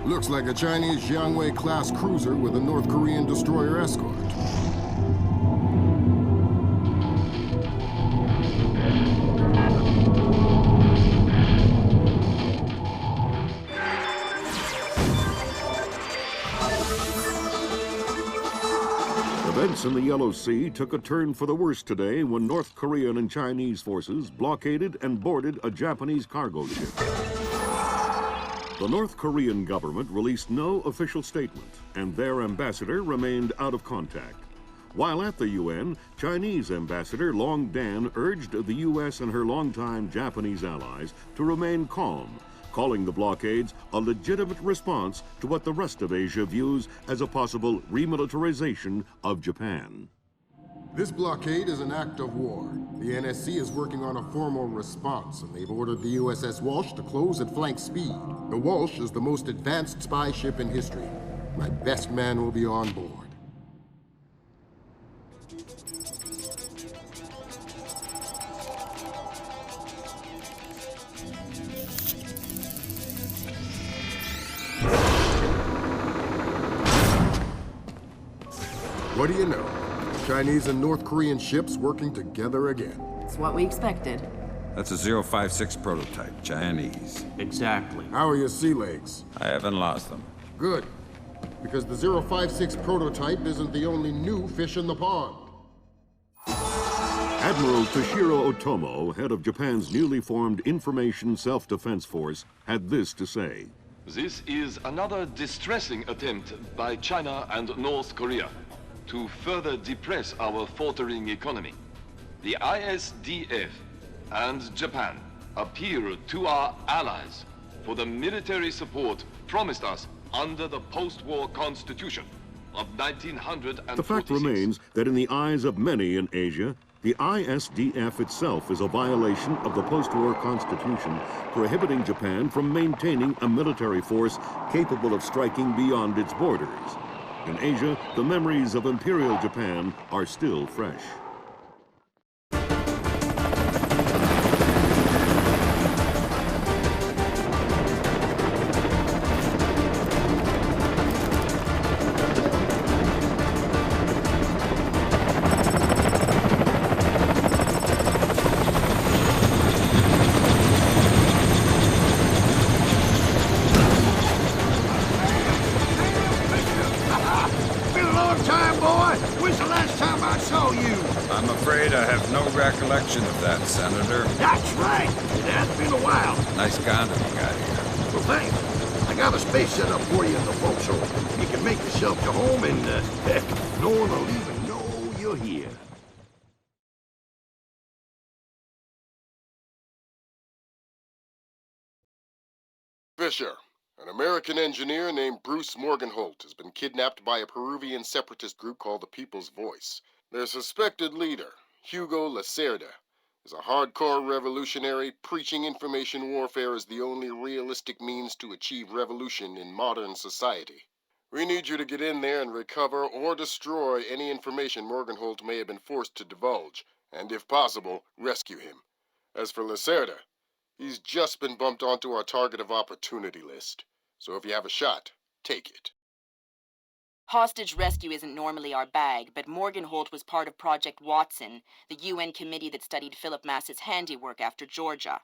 Looks like a Chinese Jiangwei-class cruiser with a North Korean destroyer escort. Events in the Yellow Sea took a turn for the worse today when North Korean and Chinese forces blockaded and boarded a Japanese cargo ship. The North Korean government released no official statement, and their ambassador remained out of contact. While at the UN, Chinese Ambassador Long Dan urged the U.S. and her longtime Japanese allies to remain calm, calling the blockades a legitimate response to what the rest of Asia views as a possible remilitarization of Japan. This blockade is an act of war. The NSC is working on a formal response, and they've ordered the USS Walsh to close at flank speed. The Walsh is the most advanced spy ship in history. My best man will be on board. What do you know? Chinese and North Korean ships working together again. It's what we expected. That's a 056 prototype, Chinese. Exactly. How are your sea legs? I haven't lost them. Good. Because the 056 prototype isn't the only new fish in the pond. Admiral Toshiro Otomo, head of Japan's newly formed Information Self-Defense Force, had this to say. This is another distressing attempt by China and North Korea to further depress our faltering economy. The ISDF and Japan appeal to our allies for the military support promised us under the post-war constitution of 1946. The fact remains that in the eyes of many in Asia, the ISDF itself is a violation of the post-war constitution, prohibiting Japan from maintaining a military force capable of striking beyond its borders. In Asia, the memories of Imperial Japan are still fresh. Recollection of that, Senator. That's right. It has been a while. Nice condom you got here. Well, thanks. I got a space set up for you in the forecastle. You can make yourself to home and, heck, no one will even know you're here. Fisher, an American engineer named Bruce Morgenholt, has been kidnapped by a Peruvian separatist group called the People's Voice. Their suspected leader, Hugo Lacerda, is a hardcore revolutionary preaching information warfare as the only realistic means to achieve revolution in modern society. We need you to get in there and recover or destroy any information Morgenholt may have been forced to divulge, and if possible, rescue him. As for Lacerda, he's just been bumped onto our target of opportunity list, so if you have a shot, take it. Hostage rescue isn't normally our bag, but Morgenholt was part of Project Watson, the UN committee that studied Philip Mass's handiwork after Georgia.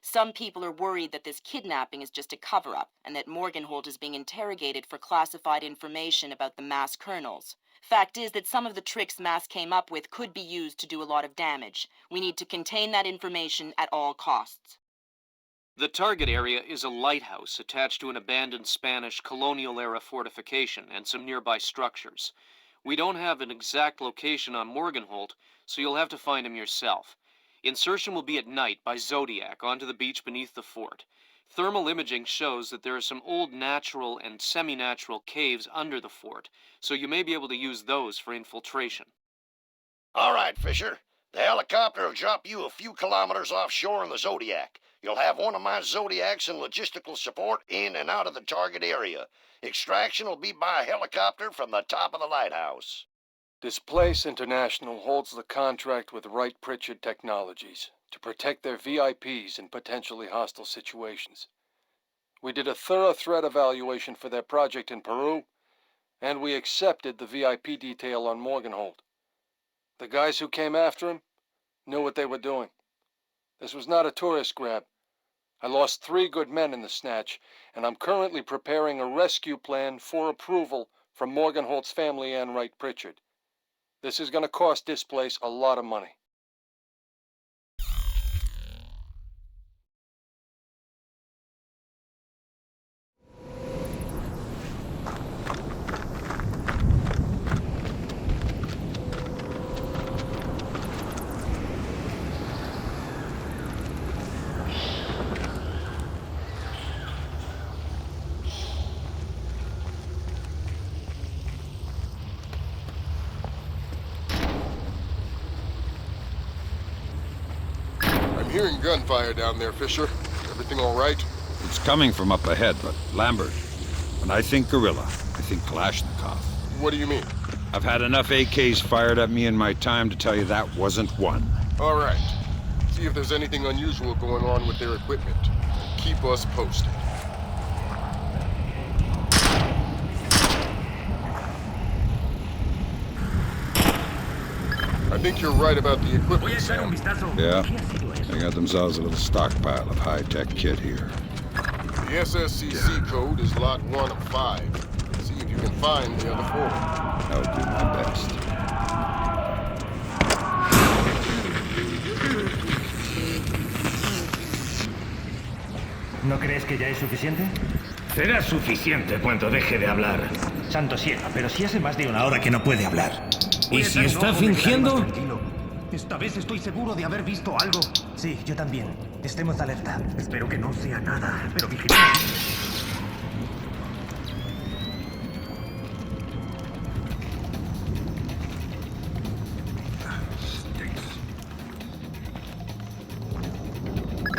Some people are worried that this kidnapping is just a cover-up, and that Morgenholt is being interrogated for classified information about the Mass kernels. Fact is that some of the tricks Mass came up with could be used to do a lot of damage. We need to contain that information at all costs. The target area is a lighthouse attached to an abandoned Spanish colonial-era fortification and some nearby structures. We don't have an exact location on Morgenholt, so you'll have to find him yourself. Insertion will be at night by Zodiac onto the beach beneath the fort. Thermal imaging shows that there are some old natural and semi-natural caves under the fort, so you may be able to use those for infiltration. All right, Fisher. The helicopter will drop you a few kilometers offshore in the Zodiac. You'll have one of my Zodiacs and logistical support in and out of the target area. Extraction will be by helicopter from the top of the lighthouse. Displace International holds the contract with Wright Pritchard Technologies to protect their VIPs in potentially hostile situations. We did a thorough threat evaluation for their project in Peru, and we accepted the VIP detail on Morgenholt. The guys who came after him knew what they were doing. This was not a tourist grab. I lost 3 good men in the snatch, and I'm currently preparing a rescue plan for approval from Morgenholt's family and Wright Pritchard. This is going to cost Displace a lot of money. Hearing gunfire down there, Fisher. Everything all right? It's coming from up ahead, but Lambert, when I think guerrilla, I think Kalashnikov. What do you mean? I've had enough AKs fired at me in my time to tell you that wasn't one. All right. See if there's anything unusual going on with their equipment. Keep us posted. I think you're right about the equipment, Sam. Yeah, they got themselves a little stockpile of high-tech kit here. The SSCC code is lot 1 of 5. See if you can find the other 4. I'll do my best. ¿No crees que ya es suficiente? Será suficiente cuando deje de hablar. Santo cielo, pero si hace más de una hora que no puede hablar. ¿Y si está fingiendo? Esta vez estoy seguro de haber visto algo. Sí, yo también. Estemos alerta. Espero que no sea nada, pero vigilemos.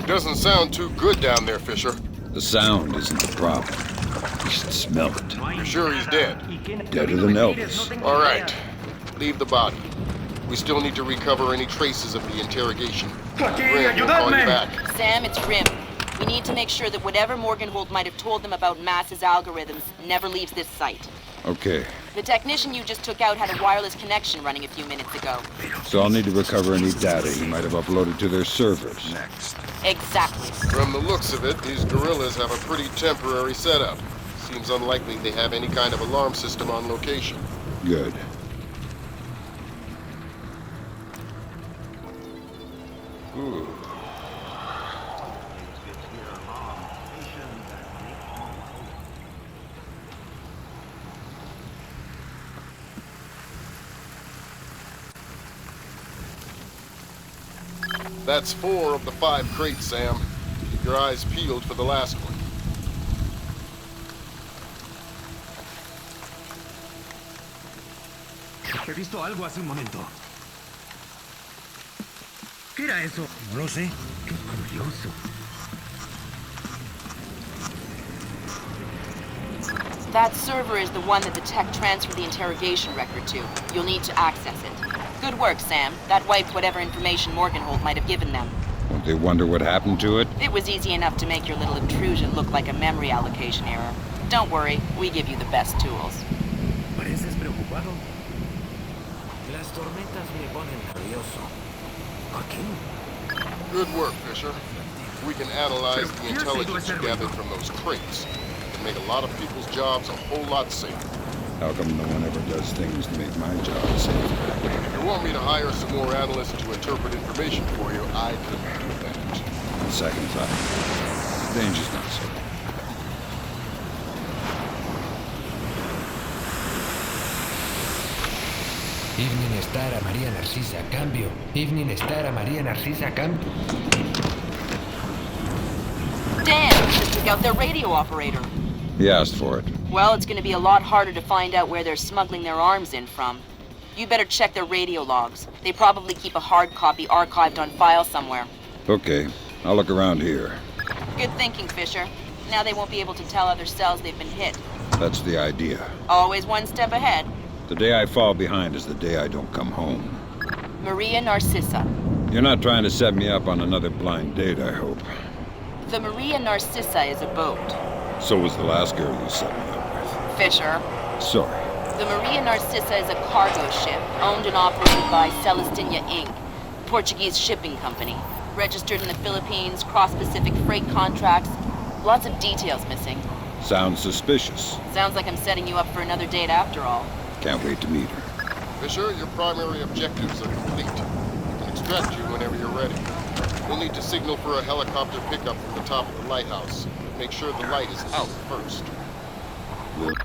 Doesn't sound too good down there, Fisher. The sound isn't the problem. You should smell it. You're sure he's dead? Deader than Elvis. All right. Leave the body. We still need to recover any traces of the interrogation. Rim will call you back. Sam, it's Rim. We need to make sure that whatever Morgenholt might have told them about Mass's algorithms never leaves this site. Okay. The technician you just took out had a wireless connection running a few minutes ago. So I'll need to recover any data he might have uploaded to their servers. Next. Exactly. From the looks of it, these guerrillas have a pretty temporary setup. Seems unlikely they have any kind of alarm system on location. Good. Ooh. That's 4 of the 5 crates, Sam. Keep your eyes peeled for the last one. He visto algo hace un momento. ¿Qué era eso? No lo sé. Qué curioso. That server is the one that the tech transferred the interrogation record to. You'll need to access it. Good work, Sam. That wiped whatever information Morgenholt might have given them. Won't they wonder what happened to it? It was easy enough to make your little intrusion look like a memory allocation error. Don't worry, we give you the best tools. Pareces preocupado. Las tormentas me ponen nervioso. ¿Por qué? Good work, Fisher. We can analyze the intelligence you gathered from those crates. It can make a lot of people's jobs a whole lot safer. How come no one ever does things to make my job safer? If you want me to hire some more analysts to interpret information for you, I can do that. On second thought, the danger's not so bad. Evening Star a María Narcisa, cambio. Evening Star a María Narcisa, cambio. Dan, just took out their radio operator. He asked for it. Well, it's going to be a lot harder to find out where they're smuggling their arms in from. You better check their radio logs. They probably keep a hard copy archived on file somewhere. Okay, I'll look around here. Good thinking, Fisher. Now they won't be able to tell other cells they've been hit. That's the idea. Always one step ahead. The day I fall behind is the day I don't come home. Maria Narcissa. You're not trying to set me up on another blind date, I hope. The Maria Narcissa is a boat. So was the last girl you set me up with. Fisher. Sorry. The Maria Narcissa is a cargo ship owned and operated by Celestina Inc., a Portuguese shipping company. Registered in the Philippines, cross-Pacific freight contracts. Lots of details missing. Sounds suspicious. Sounds like I'm setting you up for another date after all. Can't wait to meet her. Fisher, your primary objectives are complete. We can extract you whenever you're ready. We'll need to signal for a helicopter pickup from the top of the lighthouse. Make sure the light is out first. We'll